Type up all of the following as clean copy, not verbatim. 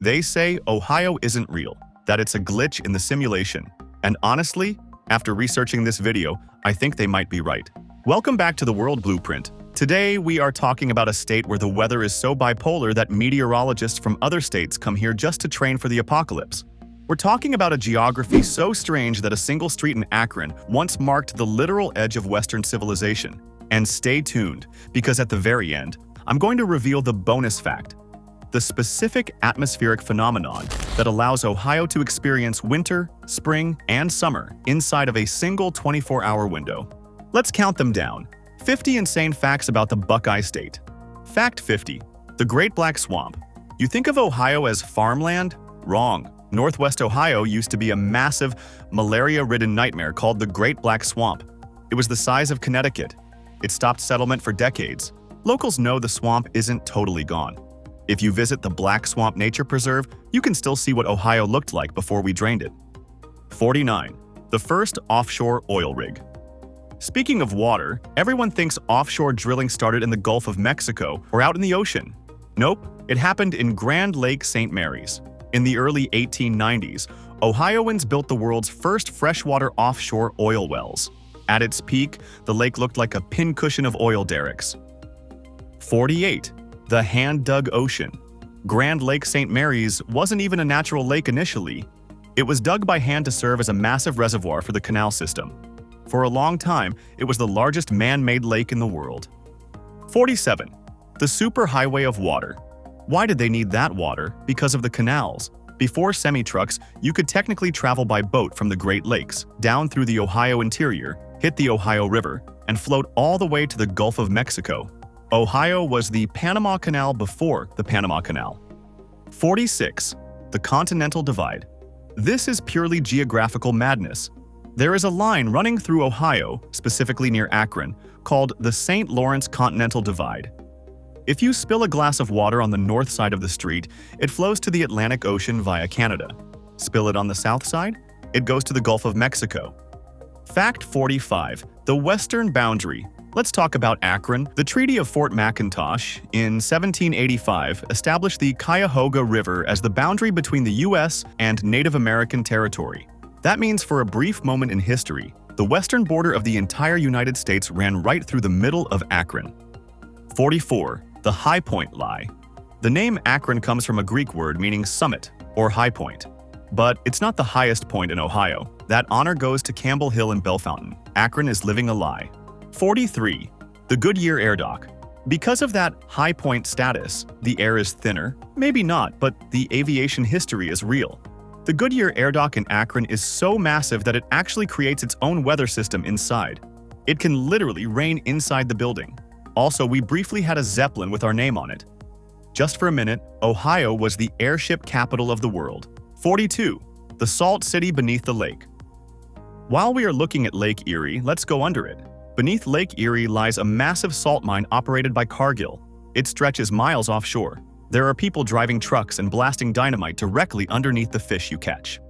They say Ohio isn't real, that it's a glitch in the simulation. And honestly, after researching this video, I think they might be right. Welcome back to the World Blueprint. Today, we are talking about a state where the weather is so bipolar that meteorologists from other states come here just to train for the apocalypse. We're talking about a geography so strange that a single street in Akron once marked the literal edge of Western civilization. And stay tuned, because at the very end, I'm going to reveal the bonus fact: the specific atmospheric phenomenon that allows Ohio to experience winter, spring, and summer inside of a single 24-hour window. Let's count them down. 50 insane facts about the Buckeye State. Fact 50. The Great Black Swamp. You think of Ohio as farmland? Wrong. Northwest Ohio used to be a massive, malaria-ridden nightmare called the Great Black Swamp. It was the size of Connecticut. It stopped settlement for decades. Locals know the swamp isn't totally gone. If you visit the Black Swamp Nature Preserve, you can still see what Ohio looked like before we drained it. 49. The first offshore oil rig. Speaking of water, everyone thinks offshore drilling started in the Gulf of Mexico or out in the ocean. Nope, it happened in Grand Lake St. Mary's. In the early 1890s, Ohioans built the world's first freshwater offshore oil wells. At its peak, the lake looked like a pincushion of oil derricks. 48. The hand-dug ocean. Grand Lake St. Mary's wasn't even a natural lake initially. It was dug by hand to serve as a massive reservoir for the canal system. For a long time, it was the largest man-made lake in the world. 47. The superhighway of water. Why did they need that water? Because of the canals. Before semi-trucks, you could technically travel by boat from the Great Lakes, down through the Ohio interior, hit the Ohio River, and float all the way to the Gulf of Mexico. Ohio was the Panama Canal before the Panama Canal. 46. The Continental Divide. This is purely geographical madness. There is a line running through Ohio, specifically near Akron, called the St. Lawrence Continental Divide. If you spill a glass of water on the north side of the street, it flows to the Atlantic Ocean via Canada. Spill it on the south side, it goes to the Gulf of Mexico. Fact 45. The Western Boundary. Let's talk about Akron. The Treaty of Fort McIntosh in 1785 established the Cuyahoga River as the boundary between the U.S. and Native American territory. That means for a brief moment in history, the western border of the entire United States ran right through the middle of Akron. 44. The High Point Lie. The name Akron comes from a Greek word meaning summit or high point. But it's not the highest point in Ohio. That honor goes to Campbell Hill and Bellefontaine. Akron is living a lie. 43. The Goodyear Air Dock. Because of that high point status, the air is thinner. Maybe not, but the aviation history is real. The Goodyear Air Dock in Akron is so massive that it actually creates its own weather system inside. It can literally rain inside the building. Also, we briefly had a Zeppelin with our name on it. Just for a minute, Ohio was the airship capital of the world. 42. The Salt City beneath the lake. While we are looking at Lake Erie, let's go under it. Beneath Lake Erie lies a massive salt mine operated by Cargill. It stretches miles offshore. There are people driving trucks and blasting dynamite directly underneath the fish you catch.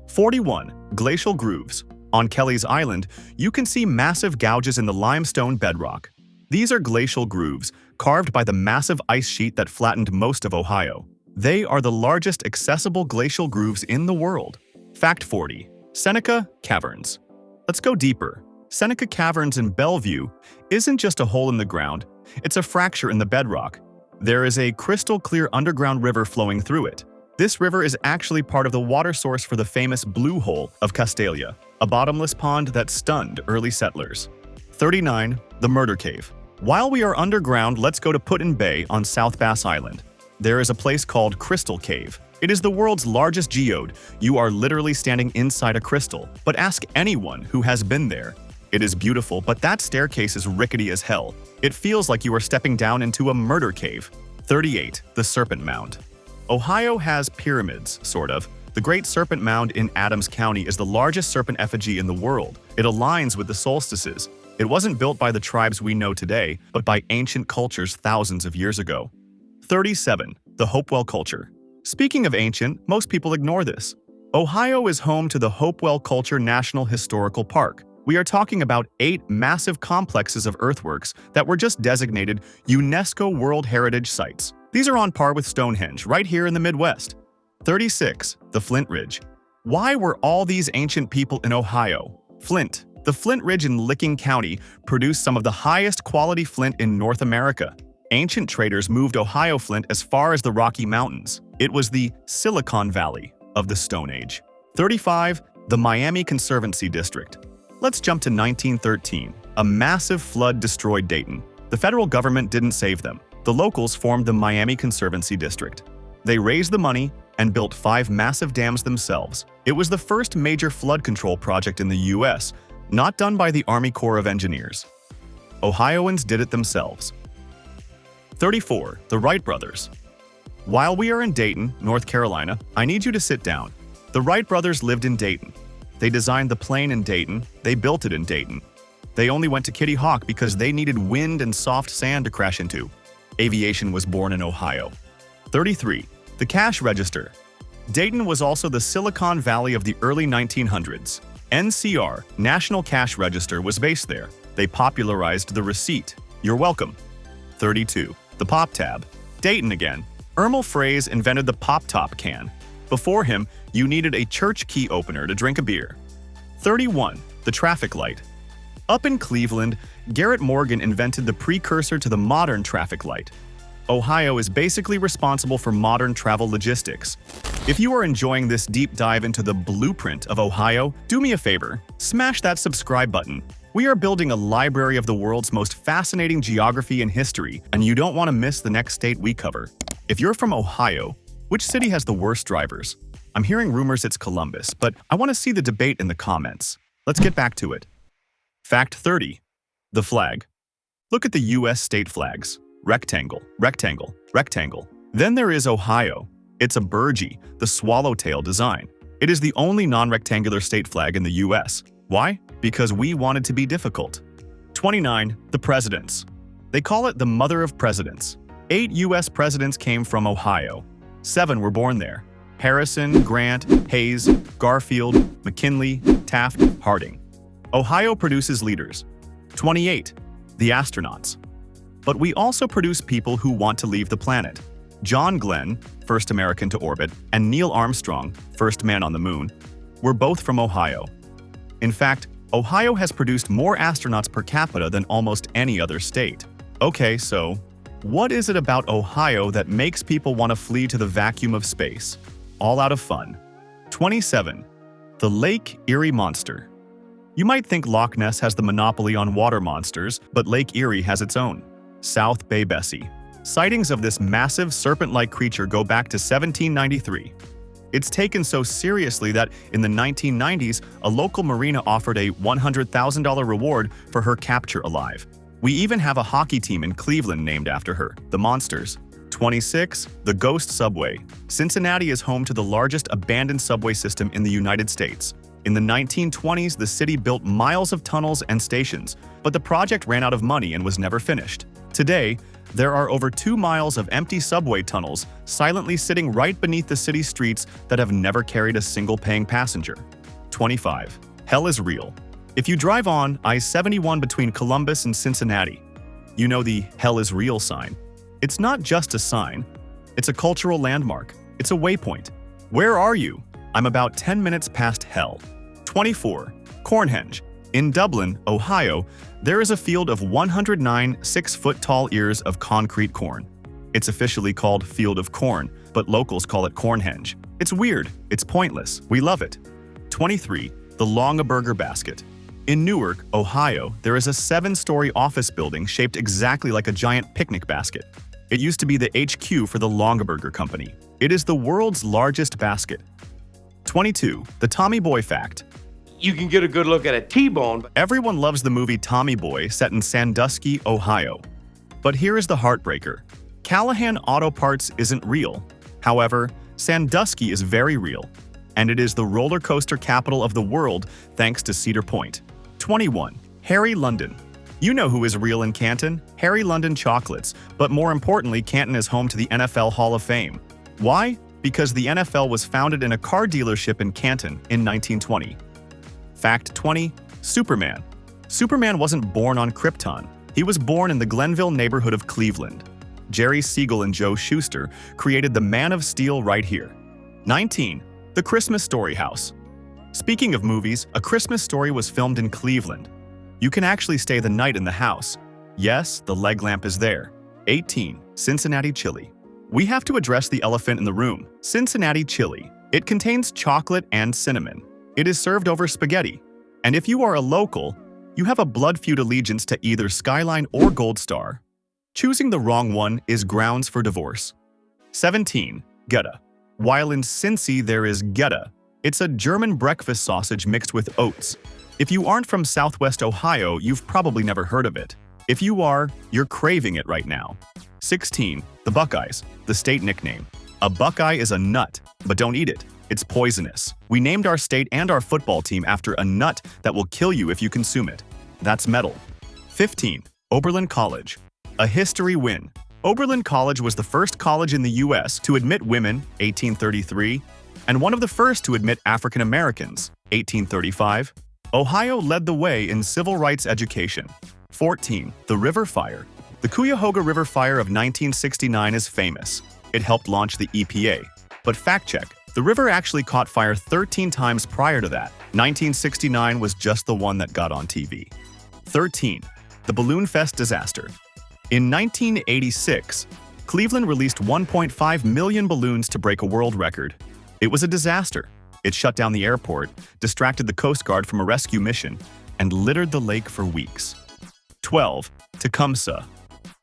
41. Glacial grooves. On Kelly's Island, you can see massive gouges in the limestone bedrock. These are glacial grooves, carved by the massive ice sheet that flattened most of Ohio. They are the largest accessible glacial grooves in the world. Fact 40. Seneca Caverns. Let's go deeper. Seneca Caverns in Bellevue isn't just a hole in the ground, it's a fracture in the bedrock. There is a crystal-clear underground river flowing through it. This river is actually part of the water source for the famous Blue Hole of Castalia, a bottomless pond that stunned early settlers. 39. The Murder Cave. While we are underground, let's go to Put-in-Bay on South Bass Island. There is a place called Crystal Cave. It is the world's largest geode. You are literally standing inside a crystal. But ask anyone who has been there. It is beautiful, but that staircase is rickety as hell. It feels like you are stepping down into a murder cave. 38. The Serpent Mound. Ohio has pyramids, sort of. The Great Serpent Mound in Adams County is the largest serpent effigy in the world. It aligns with the solstices. It wasn't built by the tribes we know today, but by ancient cultures thousands of years ago. 37. The Hopewell Culture. Speaking of ancient, most people ignore this. Ohio is home to the Hopewell Culture National Historical Park. We are talking about 8 massive complexes of earthworks that were just designated UNESCO World Heritage Sites. These are on par with Stonehenge, right here in the Midwest. 36. The Flint Ridge. Why were all these ancient people in Ohio? Flint. The Flint Ridge in Licking County produced some of the highest quality flint in North America. Ancient traders moved Ohio flint as far as the Rocky Mountains. It was the Silicon Valley of the Stone Age. 35. The Miami Conservancy District. Let's jump to 1913. A massive flood destroyed Dayton. The federal government didn't save them. The locals formed the Miami Conservancy District. They raised the money and built 5 massive dams themselves. It was the first major flood control project in the U.S., not done by the Army Corps of Engineers. Ohioans did it themselves. 34. The Wright brothers. While we are in Dayton, North Carolina, I need you to sit down. The Wright brothers lived in Dayton. They designed the plane in Dayton. They built it in Dayton. They only went to Kitty Hawk because they needed wind and soft sand to crash into. Aviation was born in Ohio. 33. The cash register. Dayton was also the Silicon Valley of the early 1900s. NCR, National Cash Register, was based there. They popularized the receipt. You're welcome. 32. The pop tab. Dayton again. Ermal Fraze invented the pop-top can. Before him, you needed a church key opener to drink a beer. 31. The traffic light. Up in Cleveland, Garrett Morgan invented the precursor to the modern traffic light. Ohio is basically responsible for modern travel logistics. If you are enjoying this deep dive into the blueprint of Ohio, do me a favor, smash that subscribe button. We are building a library of the world's most fascinating geography and history, and you don't want to miss the next state we cover. If you're from Ohio, which city has the worst drivers? I'm hearing rumors it's Columbus, but I want to see the debate in the comments. Let's get back to it. Fact 30. The flag. Look at the U.S. state flags. Rectangle, rectangle, rectangle. Then there is Ohio. It's a burgee, the swallowtail design. It is the only non-rectangular state flag in the U.S. Why? Because we wanted to be difficult. 29. The presidents. They call it the mother of presidents. 8 U.S. presidents came from Ohio. 7 were born there. Harrison, Grant, Hayes, Garfield, McKinley, Taft, Harding. Ohio produces leaders. 28. The astronauts. But we also produce people who want to leave the planet. John Glenn, first American to orbit, and Neil Armstrong, first man on the moon, were both from Ohio. In fact, Ohio has produced more astronauts per capita than almost any other state. Okay, so what is it about Ohio that makes people want to flee to the vacuum of space? All out of fun. 27. The Lake Erie Monster. You might think Loch Ness has the monopoly on water monsters, but Lake Erie has its own. South Bay Bessie. Sightings of this massive serpent-like creature go back to 1793. It's taken so seriously that in the 1990s, a local marina offered a $100,000 reward for her capture alive. We even have a hockey team in Cleveland named after her, the Monsters. 26. The Ghost Subway. Cincinnati is home to the largest abandoned subway system in the United States. In the 1920s, the city built miles of tunnels and stations, but the project ran out of money and was never finished. Today, there are over 2 miles of empty subway tunnels silently sitting right beneath the city streets that have never carried a single paying passenger. 25. Hell is real. If you drive on I-71 between Columbus and Cincinnati, you know the Hell is real sign. It's not just a sign, it's a cultural landmark. It's a waypoint. Where are you? I'm about 10 minutes past hell. 24. Cornhenge. In Dublin, Ohio, there is a field of 109 6-foot-tall ears of concrete corn. It's officially called Field of Corn, but locals call it Cornhenge. It's weird. It's pointless. We love it. 23. The Longaberger Basket. In Newark, Ohio, there is a 7-story office building shaped exactly like a giant picnic basket. It used to be the HQ for the Longaberger Company. It is the world's largest basket. 22. The Tommy Boy Fact. You can get a good look at a T-bone. Everyone loves the movie Tommy Boy set in Sandusky, Ohio. But here is the heartbreaker. Callahan Auto Parts isn't real. However, Sandusky is very real. And it is the roller coaster capital of the world thanks to Cedar Point. 21. Harry London. You know who is real in Canton? Harry London Chocolates. But more importantly, Canton is home to the NFL Hall of Fame. Why? Because the NFL was founded in a car dealership in Canton in 1920. Fact 20. Superman. Superman wasn't born on Krypton. He was born in the Glenville neighborhood of Cleveland. Jerry Siegel and Joe Shuster created the Man of Steel right here. 19. The Christmas Story House. Speaking of movies, A Christmas Story was filmed in Cleveland. You can actually stay the night in the house. Yes, the leg lamp is there. 18. Cincinnati Chili. We have to address the elephant in the room. Cincinnati Chili. It contains chocolate and cinnamon. It is served over spaghetti. And if you are a local, you have a blood feud allegiance to either Skyline or Gold Star. Choosing the wrong one is grounds for divorce. 17. Gouda. While in Cincy there is Gouda, it's a German breakfast sausage mixed with oats. If you aren't from Southwest Ohio, you've probably never heard of it. If you are, you're craving it right now. 16. The Buckeyes, the state nickname. A Buckeye is a nut, but don't eat it. It's poisonous. We named our state and our football team after a nut that will kill you if you consume it. That's metal. 15. Oberlin College. A history win. Oberlin College was the first college in the U.S. to admit women, 1833, and one of the first to admit African Americans, 1835. Ohio led the way in civil rights education. 14. The River Fire. The Cuyahoga River Fire of 1969 is famous. It helped launch the EPA. But fact check, the river actually caught fire 13 times prior to that. 1969 was just the one that got on TV. 13. The Balloon Fest disaster. In 1986, Cleveland released 1.5 million balloons to break a world record. It was a disaster. It shut down the airport, distracted the Coast Guard from a rescue mission, and littered the lake for weeks. 12. Tecumseh.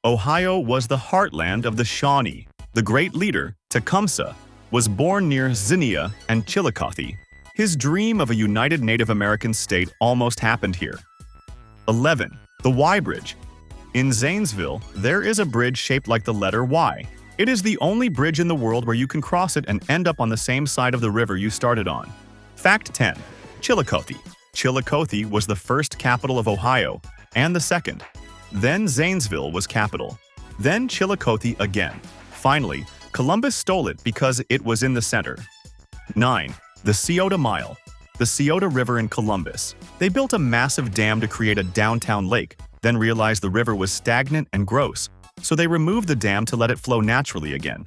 Ohio was the heartland of the Shawnee. The great leader, Tecumseh, was born near Xenia and Chillicothe. His dream of a united Native American state almost happened here. 11. The Y Bridge. In Zanesville, there is a bridge shaped like the letter Y. It is the only bridge in the world where you can cross it and end up on the same side of the river you started on. Fact 10. Chillicothe. Chillicothe was the first capital of Ohio, and the second. Then Zanesville was capital. Then Chillicothe again. Finally, Columbus stole it because it was in the center. 9. The Scioto Mile. The Scioto River in Columbus. They built a massive dam to create a downtown lake, then realized the river was stagnant and gross, so they removed the dam to let it flow naturally again.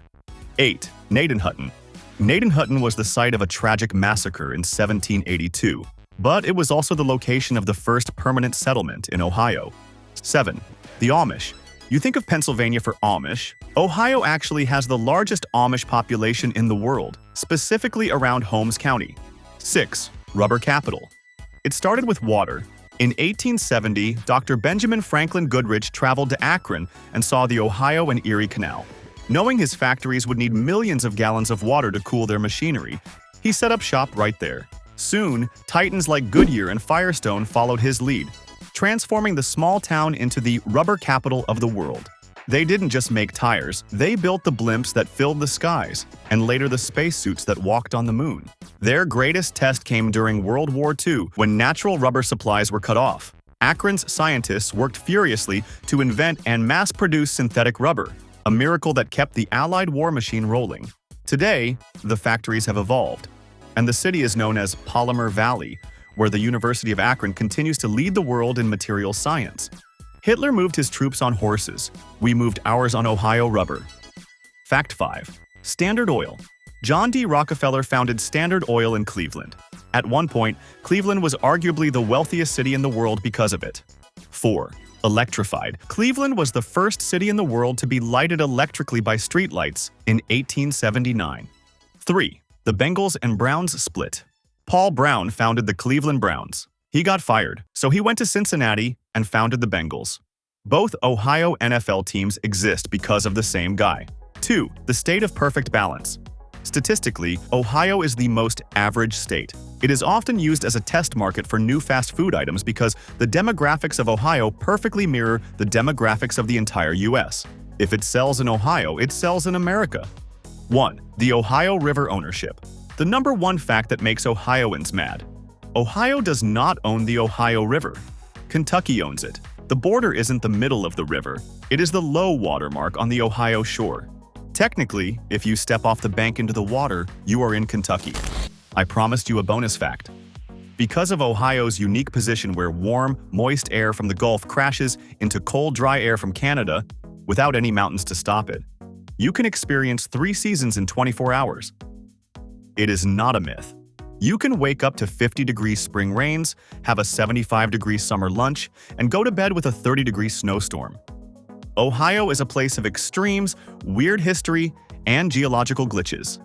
8. Gnadenhutten. Gnadenhutten was the site of a tragic massacre in 1782, but it was also the location of the first permanent settlement in Ohio. 7. The Amish. You think of Pennsylvania for Amish. Ohio actually has the largest Amish population in the world, specifically around Holmes County. 6. Rubber capital. It started with water. In 1870, Dr. Benjamin Franklin Goodrich traveled to Akron and saw the Ohio and Erie Canal. Knowing his factories would need millions of gallons of water to cool their machinery, he set up shop right there. Soon, titans like Goodyear and Firestone followed his lead, transforming the small town into the rubber capital of the world. They didn't just make tires, they built the blimps that filled the skies, and later the spacesuits that walked on the moon. Their greatest test came during World War II, when natural rubber supplies were cut off. Akron's scientists worked furiously to invent and mass-produce synthetic rubber, a miracle that kept the Allied war machine rolling. Today, the factories have evolved, and the city is known as Polymer Valley, where the University of Akron continues to lead the world in material science. Hitler moved his troops on horses. We moved ours on Ohio rubber. Fact 5. Standard Oil. John D. Rockefeller founded Standard Oil in Cleveland. At one point, Cleveland was arguably the wealthiest city in the world because of it. 4. Electrified. Cleveland was the first city in the world to be lighted electrically by streetlights in 1879. 3. The Bengals and Browns split. Paul Brown founded the Cleveland Browns. He got fired, so he went to Cincinnati and founded the Bengals. Both Ohio NFL teams exist because of the same guy. 2. The state of perfect balance. Statistically, Ohio is the most average state. It is often used as a test market for new fast food items because the demographics of Ohio perfectly mirror the demographics of the entire US. If it sells in Ohio, it sells in America. 1. The Ohio River ownership. The number one fact that makes Ohioans mad. Ohio does not own the Ohio River. Kentucky owns it. The border isn't the middle of the river. It is the low water mark on the Ohio shore. Technically, if you step off the bank into the water, you are in Kentucky. I promised you a bonus fact. Because of Ohio's unique position where warm, moist air from the Gulf crashes into cold, dry air from Canada without any mountains to stop it, you can experience 3 seasons in 24 hours. it is not a myth. You can wake up to 50-degree spring rains, have a 75-degree summer lunch, and go to bed with a 30-degree snowstorm. Ohio is a place of extremes, weird history, and geological glitches.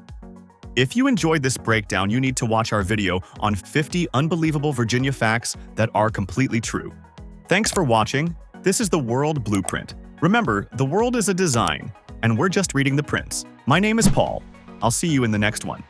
If you enjoyed this breakdown, you need to watch our video on 50 unbelievable Virginia facts that are completely true. Thanks for watching. This is the World Blueprint. Remember, the world is a design, and we're just reading the prints. My name is Paul. I'll see you in the next one.